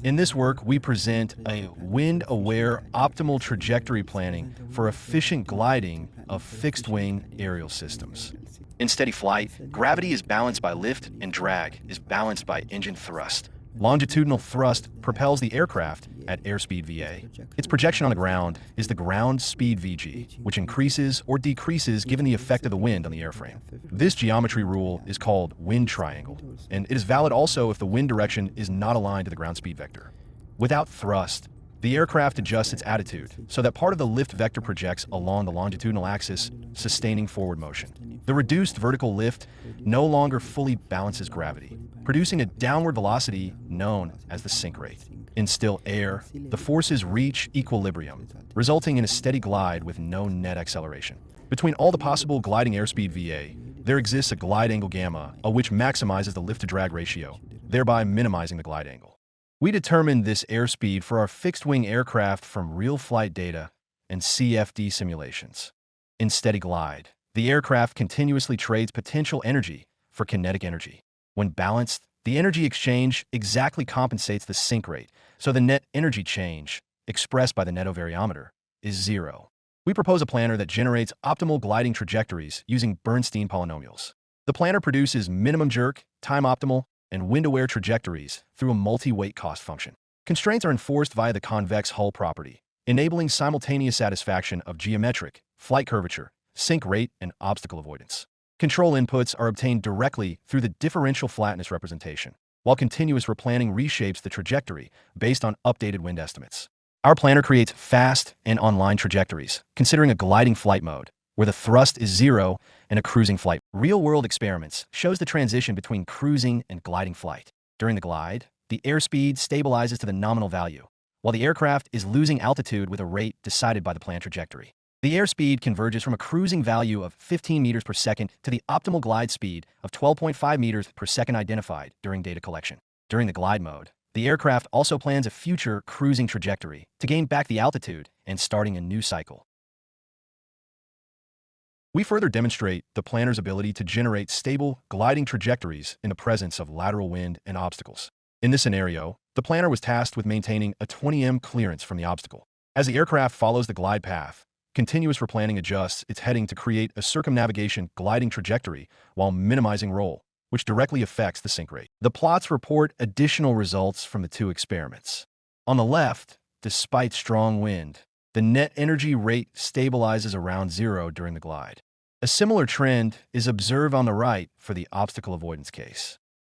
In this work, we present a wind-aware optimal trajectory planning for efficient gliding of fixed-wing aerial systems. In steady flight, gravity is balanced by lift and drag is balanced by engine thrust. Longitudinal thrust propels the aircraft at airspeed VA. Its projection on the ground is the ground speed VG, which increases or decreases given the effect of the wind on the airframe. This geometry rule is called wind triangle, and it is valid also if the wind direction is not aligned to the ground speed vector. Without thrust, the aircraft adjusts its attitude so that part of the lift vector projects along the longitudinal axis, sustaining forward motion. The reduced vertical lift no longer fully balances gravity, producing a downward velocity known as the sink rate. In still air, the forces reach equilibrium, resulting in a steady glide with no net acceleration. Between all the possible gliding airspeed VA, there exists a glide angle gamma, which maximizes the lift-to-drag ratio, thereby minimizing the glide angle. We determined this airspeed for our fixed-wing aircraft from real flight data and CFD simulations. In steady glide, the aircraft continuously trades potential energy for kinetic energy. When balanced, the energy exchange exactly compensates the sink rate, so the net energy change, expressed by the netto variometer, is zero. We propose a planner that generates optimal gliding trajectories using Bernstein polynomials. The planner produces minimum jerk, time optimal, and wind-aware trajectories through a multi-weight cost function. Constraints are enforced via the convex hull property, enabling simultaneous satisfaction of geometric, flight curvature, sink rate, and obstacle avoidance. Control inputs are obtained directly through the differential flatness representation, while continuous replanning reshapes the trajectory based on updated wind estimates. Our planner creates fast and online trajectories, considering a gliding flight mode, where the thrust is zero and a cruising flight. Real-world experiments shows the transition between cruising and gliding flight. During the glide, the airspeed stabilizes to the nominal value, while the aircraft is losing altitude with a rate decided by the planned trajectory. The airspeed converges from a cruising value of 15 meters per second to the optimal glide speed of 12.5 meters per second identified during data collection. During the glide mode, the aircraft also plans a future cruising trajectory to gain back the altitude and starting a new cycle. We further demonstrate the planner's ability to generate stable, gliding trajectories in the presence of lateral wind and obstacles. In this scenario, the planner was tasked with maintaining a 20 m clearance from the obstacle. As the aircraft follows the glide path, continuous replanning adjusts its heading to create a circumnavigation gliding trajectory while minimizing roll, which directly affects the sink rate. The plots report additional results from the two experiments. On the left, despite strong wind, the net energy rate stabilizes around zero during the glide. A similar trend is observed on the right for the obstacle avoidance case.